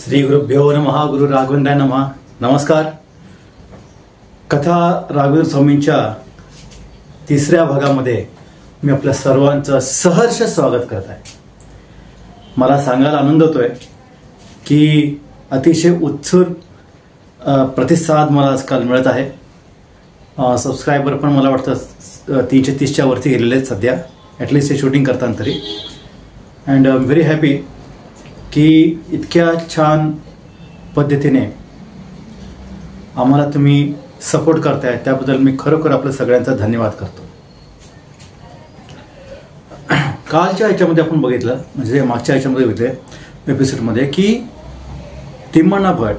श्री गुरुभ्यो नमः. गुरु राघवेंद्राय नमः. नमस्कार. कथा राघवेंद्र स्वामींच्या तिसऱ्या भागामध्ये मी आपल्या सर्वांचं सहर्ष स्वागत करत आहे. मला सांगायला आनंद होतोय की अतिशय उत्सुक प्रतिसाद मला आजकाल मिळत आहे. सबस्क्रायबर पण मला वाटतं 330च्या वरती गेलेले आहेत सध्या, ॲटलिस्ट हे शूटिंग करताना तरी. And I am very happy की इतक्या छान पद्धतीने आम्हाला तुम्ही सपोर्ट करताय, त्याबद्दल मी खरोखर आपल्या सगळ्यांचा धन्यवाद करतो. कालच्या ह्याच्यामध्ये आपण बघितलं, म्हणजे मागच्या ह्याच्यामध्ये बघितलं एपिसोडमध्ये, की तिम्मण्णा भट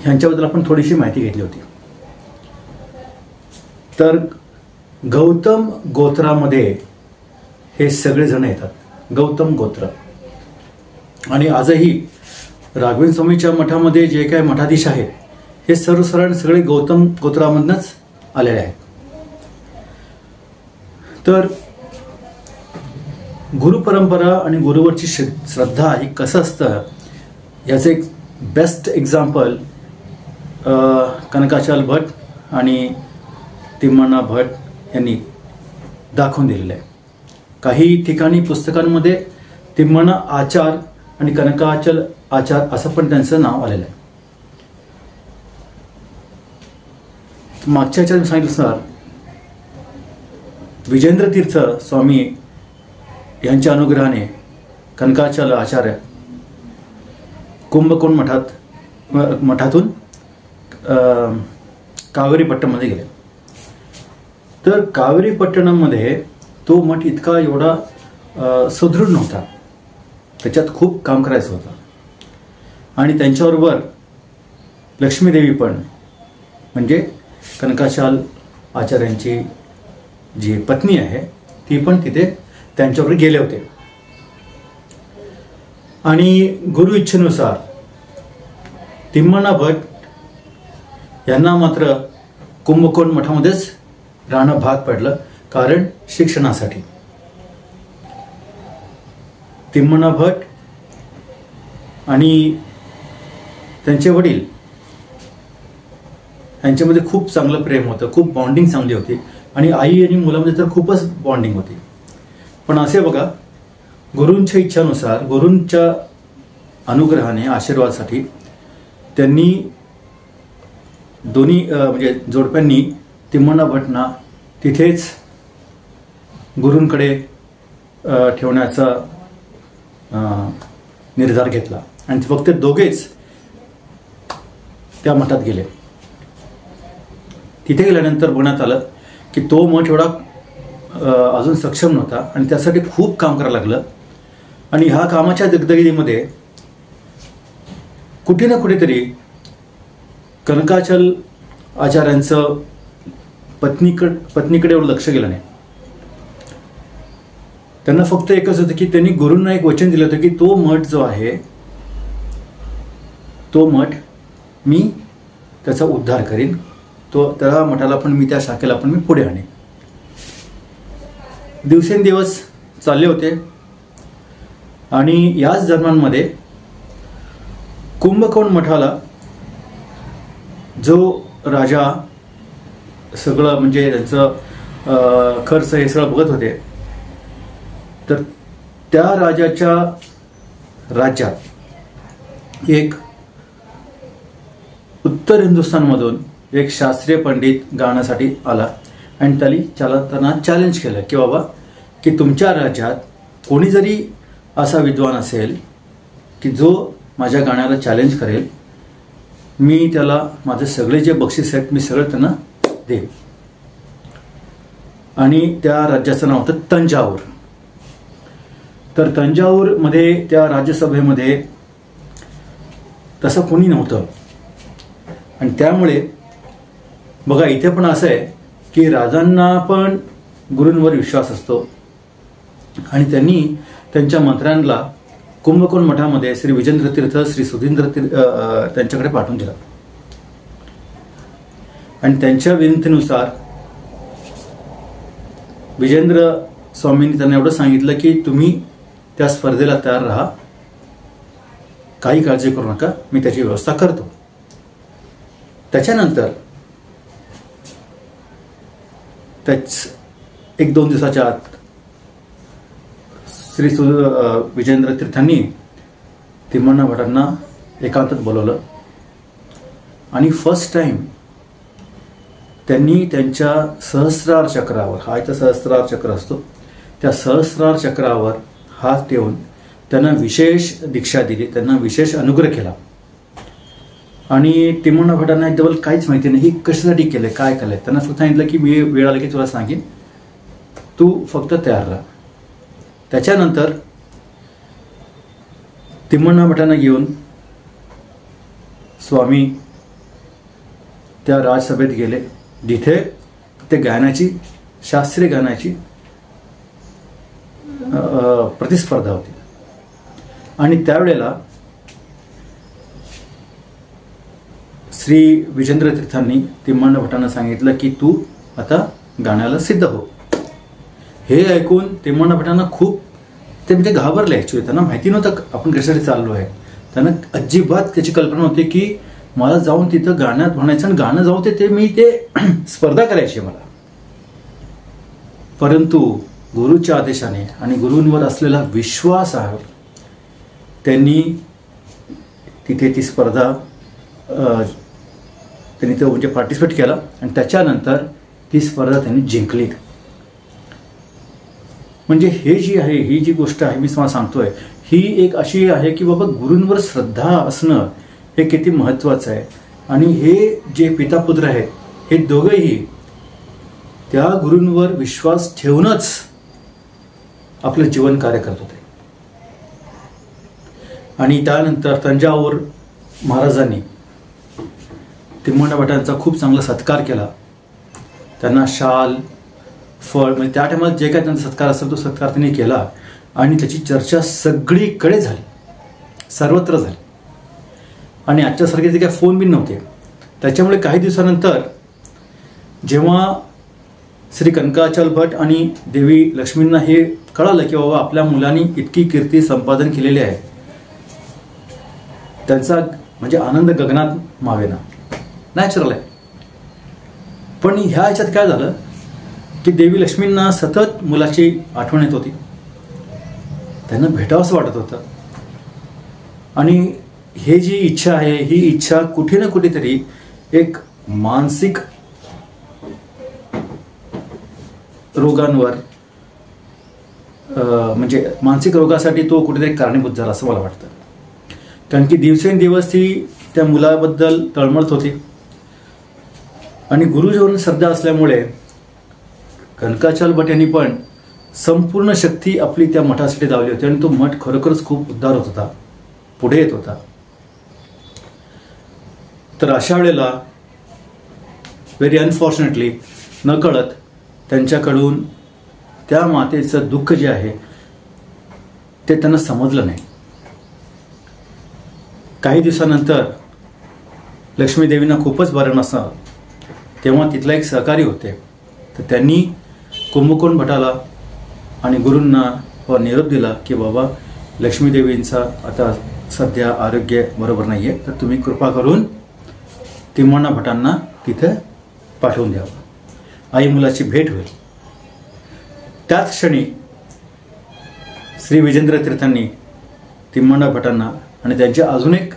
ह्यांच्याबद्दल आपण थोडीशी माहिती घेतली होती. तर गौतम गोत्रामध्ये हे सगळेजण येतात, गौतम गोत्र. आणि आजही राघवेंद्र स्वामीच्या मठामध्ये जे काही मठाधीश आहेत हे सर्वसाधारण सगळे गौतम गोत्रामधूनच आलेले आहेत. तर गुरुपरंपरा आणि गुरुवरची श्रद्धा ही कसं असतं याचं एक बेस्ट एक्झाम्पल कनकाचल भट आणि तिम्मण्णा भट यांनी दाखवून दिलेलं आहे. काही ठिकाणी पुस्तकांमध्ये तिम्मण्णा आचार आणि कनकाचल आचार असं पण त्यांचं नाव आलेलं आहे. मागच्या ह्याच्यात सांगितलं विजेंद्र तीर्थ स्वामी यांच्या अनुग्रहाने कनकाचल आचार्य कुंभकोण मठातून कावेरीपट्टणमध्ये गेले. तर कावेरीपट्टणमध्ये तो मठ इतका एवढा सुदृढ नव्हता, त्याच्यात खूप काम करायचं होतं. आणि त्यांच्याबरोबर लक्ष्मीदेवी पण, म्हणजे कनकाचल आचार्यांची जी पत्नी आहे ती पण तिथे त्यांच्याबरोबर गेले होते. आणि गुरु इच्छेनुसार तिम्मण्णा भट यांना मात्र कुंभकोण मठामध्येच राहणं भाग पडलं, कारण शिक्षणासाठी. तिम्मण्णा भट आणि त्यांचे वडील यांच्यामध्ये खूप चांगलं प्रेम होतं, खूप बॉन्डिंग चांगली होती. आणि आई आणि मुलामध्ये तर खूपच बॉन्डिंग होती. पण असे बघा, गुरूंच्या इच्छानुसार, गुरूंच्या अनुग्रहाने, आशीर्वादासाठी त्यांनी दोन्ही म्हणजे जोडप्यांनी तिम्मण्णा भटना तिथेच गुरूंकडे ठेवण्याचा निर्धार घेतला. आणि फक्त दोघेच त्या मठात गेले. तिथे गेल्यानंतर बघण्यात आलं की तो मठ एवढा अजून सक्षम नव्हता आणि त्यासाठी खूप काम करायला लागलं. आणि ह्या कामाच्या दगदगीमध्ये कुठे ना कुठेतरी कनकाचल आचार्यांचं पत्नीकडे एवढं लक्ष गेलं नाही. त्यांना फक्त एकच होतं की त्यांनी गुरूंना एक वचन दिलं होतं की तो मठ जो आहे तो मठ मी त्याचा उद्धार करीन, तो त्या मठाला पण मी, त्या शाखेला पण मी पुढे आणेन. दिवसेंदिवस चालले होते. आणि याच दरम्यानमध्ये कुंभकोण मठाला जो राजा सगळं म्हणजे त्यांचं खर्च हे सगळं बघत होते, तर त्या राजाच्या राज्यात एक उत्तर हिंदुस्थानमधून एक शास्त्रीय पंडित गाण्यासाठी आला. आणि त्यांना चॅलेंज केलं की बाबा, की तुमच्या राज्यात कोणी जरी असा विद्वान असेल की जो माझ्या गाण्याला चॅलेंज करेल, मी त्याला माझे सगळे जे बक्षीस आहेत मी सगळं त्यांना देईन. आणि त्या राज्याचं नाव होतं तंजाऊर. तर तंजाऊरमध्ये त्या राज्यसभेमध्ये तसं कोणी नव्हतं. आणि त्यामुळे बघा, इथे पण असं आहे की राजांना पण गुरूंवर विश्वास असतो. आणि त्यांनी त्यांच्या मंत्र्यांना कुंभकोण मठामध्ये श्री विजेंद्र तीर्थ, श्री सुधींद्र तीर्थ त्यांच्याकडे पाठवून दिला. आणि त्यांच्या विनंतीनुसार विजेंद्र स्वामींनी त्यांना एवढं सांगितलं की तुम्ही त्या स्पर्धेला तयार राहा काही काळजी करू नका, मी त्याची व्यवस्था करतो. त्याच्यानंतर त्याच 1-2 दिवसाच्या आत श्री विजेंद्र तीर्थांनी तिम्मण्णा भटांना एकांतात बोलवलं आणि फर्स्ट टाइम त्यांनी त्यांच्या सहस्रार चक्रावर, हा इथं सहस्रार चक्र असतो, त्या सहस्रार चक्रावर हात ठेवून त्यांना विशेष दीक्षा दिली, त्यांना विशेष अनुग्रह केला. आणि तिम्मण्णा भटांना एकदम काहीच माहिती नाही, ही कशासाठी केलं, काय केलंय. त्यांना फक्त सांगितलं की मी वेळ आला की तुला सांगेन, तू फक्त तयार राहा. त्याच्यानंतर तिम्मण्णा भटांना घेऊन स्वामी त्या राजसभेत गेले, जिथे ते गाण्याची, शास्त्रीय गाण्याची प्रतिस्पर्धा होती. आणि त्यावेळेला श्री विजेंद्र तीर्थांनी तिम्मण्णा भटांना सांगितलं की तू आता गाण्याला सिद्ध हो. हे ऐकून तिम्मण्णा भटांना खूप ते म्हणजे घाबरले. ॲक्च्युली त्यांना माहिती नव्हतं आपण कशासाठी चाललो आहे. त्यांना अजिबात त्याची कल्पना होती की मला जाऊन तिथं गाण्यात म्हणायचं आणि गाणं जाऊन ते मी ते स्पर्धा करायची मला. परंतु गुरुच्या आदेशाने आणि गुरूंवर असलेला विश्वासावर त्यांनी तिथे ती स्पर्धा त्यांनी तो म्हणजे पार्टिसिपेट केला आणि त्याच्यानंतर ती स्पर्धा त्यांनी जिंकली. म्हणजे हे जी आहे, ही जी गोष्ट आहे मी तुम्हाला सांगतोय, ही एक अशी आहे की बाबा गुरूंवर श्रद्धा असणं हे किती महत्त्वाचं आहे. आणि हे जे पिता पुत्र आहेत हे दोघंही त्या गुरूंवर विश्वास ठेवूनच आपलं जीवन कार्य करत होते. आणि त्यानंतर तंजावर महाराजांनी तिम्मण्णा भटांचा खूप चांगला सत्कार केला. त्यांना शाल, फळ, म्हणजे त्या टायमाला जे काय त्यांचा सत्कार असेल तो सत्कार त्यांनी केला. आणि त्याची चर्चा सगळीकडे झाली, सर्वत्र झाली. आणि आजच्यासारखे जे काही फोन बिन नव्हते, त्याच्यामुळे काही दिवसानंतर जेव्हा श्री कनकाचल भट आणि देवी लक्ष्मींना हे कळालं की बाबा आपल्या मुलांनी इतकी कीर्ती संपादन केलेली आहे, त्यांचा म्हणजे आनंद गगनात मावेना, नॅचरल आहे. पण ह्या ह्याच्यात काय झालं की देवी लक्ष्मींना सतत मुलाची आठवण येत होती, त्यांना भेटावंसं वाटत होतं. आणि हे जी इच्छा आहे, ही इच्छा कुठे ना कुठेतरी एक मानसिक रोगांवर म्हणजे मानसिक रोगासाठी तो कुठेतरी कारणीभूत झाला असं मला वाटतं. कारण की दिवसेंदिवस ती त्या मुलाबद्दल तळमळत होती. आणि गुरुजीवर श्रद्धा असल्यामुळे कनकाचल भट यांनी पण संपूर्ण शक्ती आपली त्या मठासाठी लावली होती. आणि तो मठ खरोखरच खूप उद्धार होत होता, पुढे येत होता. तर अशा वेळेला व्हेरी अनफॉर्च्युनेटली नकळत त्यांच्याकडून त्या मातेचं दुःख जे आहे ते त्यांना समजलं नाही. काही दिवसानंतर लक्ष्मी देवींना खूपच बरं नसतं, तेव्हा तिथला एक सहकारी होते, तर त्यांनी कुंभकोण भटाला आणि गुरूंना निरोप दिला की बाबा लक्ष्मी देवींचा आता सध्या आरोग्य बरोबर नाही आहे, तर तुम्ही कृपा करून तिम्मण्णा भटांना तिथे पाठवून द्यावं, आई मुलाची भेट होईल. त्याच क्षणी श्री विजेंद्र तीर्थांनी तिम्मण्णा भटांना आणि त्यांचे अजून एक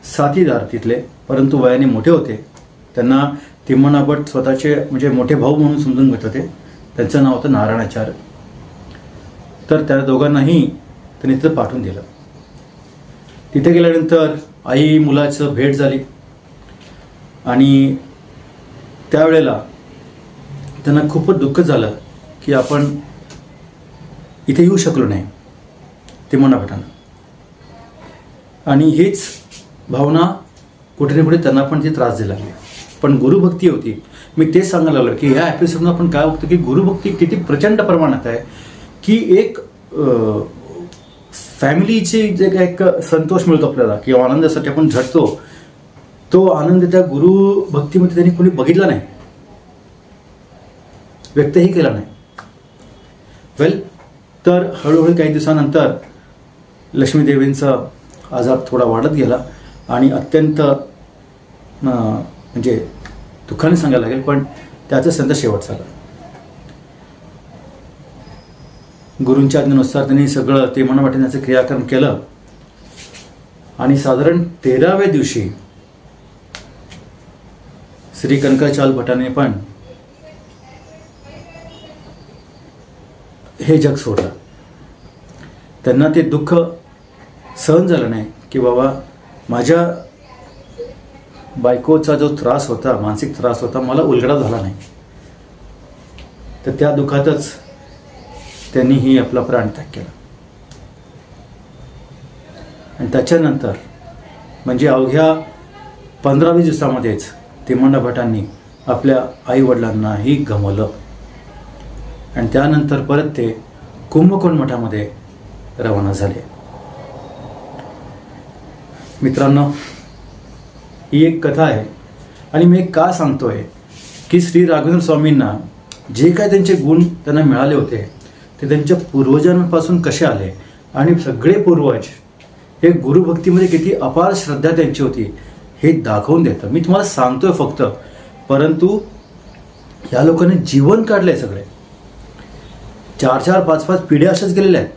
साथीदार तिथले, परंतु वयाने मोठे होते, त्यांना तिम्मण्णा भट स्वतःचे म्हणजे मोठे भाऊ म्हणून समजून घेत होते, त्यांचं नाव होतं नारायणाचार्य. तर त्या दोघांनाही त्यांनी तिथं पाठवून दिलं. तिथे गेल्यानंतर आई मुलाचं भेट झाली. आणि त्यावेळेला त्यांना खूपच दुःख झालं की आपण इथे येऊ शकलो नाही तिम्मण्णा भटांना. आणि हीच भावना कुठे ना कुठे त्यांना पण ती त्रास दिला लागली. पण गुरुभक्ती होती. मी तेच सांगायला लागलो की ह्या एपिसोडला आपण काय बघतो की गुरुभक्ती किती प्रचंड प्रमाणात आहे की एक फॅमिलीची जे काय एक संतोष मिळतो आपल्याला किंवा आनंदासाठी आपण झटतो, तो आनंद त्या गुरुभक्तीमध्ये त्यांनी कोणी बघितला नाही, व्यक्तही केला नाही. वेल, तर हळूहळू काही दिवसानंतर लक्ष्मी देवींचा आजार थोडा वाढत गेला आणि अत्यंत म्हणजे दुःखाने सांगायला लागेल, पण त्याचं संत शेवट झाला. गुरूंच्या आज्ञेनुसार त्यांनी सगळं ते मनवाटण्याचं क्रियाकरण केलं आणि साधारण 13व्या दिवशी श्री कनकाचाल भटाने पण हे जग सोडलं. त्यांना ते दुःख सहन झालं नाही की बाबा माझ्या बायकोचा जो त्रास होता, मानसिक त्रास होता, मला उलगडा झाला नाही. तर त्या दुःखातच त्यांनीही आपला प्राणत्याग केला. आणि त्याच्यानंतर म्हणजे अवघ्या 15-20 दिवसामध्येच तिमंडा भटांनी आपल्या आईवडिलांनाही गमावलं. आणि त्यानंतर परत ते कुंभकोण मठामध्ये रवाना झाले. मित्रांनो, ही एक कथा आहे आणि मी का सांगतोय की श्री राघवेंद्र स्वामींना जे काय त्यांचे गुण त्यांना मिळाले होते ते त्यांच्या पूर्वजांपासून कसे आले आणि सगळे पूर्वज हे गुरुभक्तीमध्ये किती अपार श्रद्धा त्यांची होती हे दाखवून देतं. मी तुम्हाला सांगतोय फक्त, परंतु या लोकांनी जीवन काढलंय सगळे. 4-4, 5-5 पिढ्या अशाच गेलेल्या आहेत.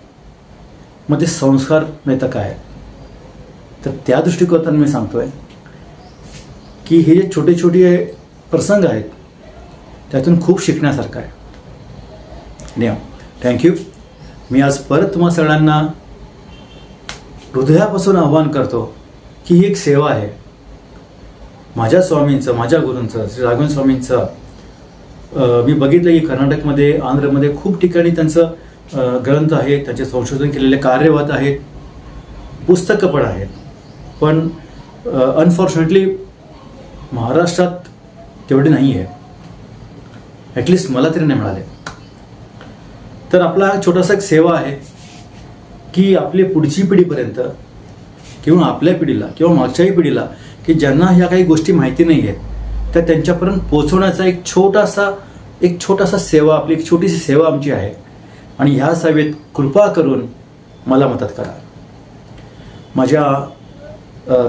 मग ते संस्कार नाही तर काय. तर त्या दृष्टिकोनातून मी सांगतोय की हे जे छोटे छोटे प्रसंग आहेत त्यातून खूप शिकण्यासारखं आहे. थँक्यू. मी आज परत तुम्हा सगळ्यांना हृदयापासून आवाहन करतो की ही एक सेवा आहे. माझ्या स्वामींचं, माझ्या गुरूंचं, श्री राघवेंद्र स्वामींचं मी बघितलं की कर्नाटकमध्ये, आंध्रमध्ये खूप ठिकाणी त्यांचं ग्रंथ आहेत, त्यांचे संशोधन केलेले कार्यवाद आहेत, पुस्तकं पण आहेत. पण अनफॉर्च्युनेटली महाराष्ट्रात तेवढे नाही आहे. ॲटलिस्ट मला तरी नाही मिळाले. तर आपला हा छोटासा एक सेवा आहे की आपली पुढची पिढीपर्यंत किंवा आपल्या पिढीला किंवा मागच्याही पिढीला की ज्यांना ह्या काही गोष्टी माहिती नाही आहेत तर त्यांच्यापर्यंत पोहोचवण्याचा एक छोटासा सेवा, आपली एक छोटीशी सेवा आमची आहे. आणि ह्या सेवेत कृपा करून मला मदत करा.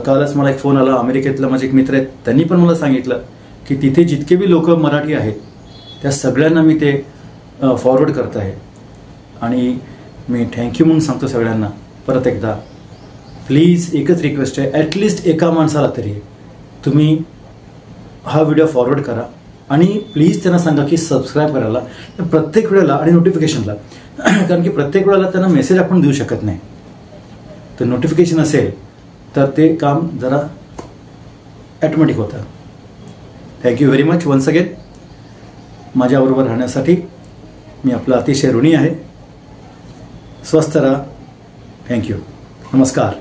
कालच मला एक फोन आला, अमेरिकेतला माझे एक मित्र आहेत, त्यांनी पण मला सांगितलं की तिथे जितके बी लोक मराठी आहेत त्या सगळ्यांना मी ते फॉरवर्ड करत आहे. आणि मी थँक्यू म्हणून सांगतो सगळ्यांना परत एकदा. प्लीज एकच रिक्वेस्ट आहे, ॲटलिस्ट एका माणसाला तरी तुम्ही हा व्हिडिओ फॉरवर्ड करा आणि प्लीज त्यांना सांगा की सबस्क्राईब करायला प्रत्येक वेळेला आणि नोटिफिकेशनला. कारण की प्रत्येक वेळेला त्यांना मेसेज आपण देऊ शकत नाही. तर नोटिफिकेशन असेल तर ते काम जरा ॲटोमॅटिक होतं. Thank you very much once again. माझ्याबरोबर राहण्यासाठी मी आपला अतिशय ऋणी आहे. स्वस्थ राहा. थँक्यू. नमस्कार.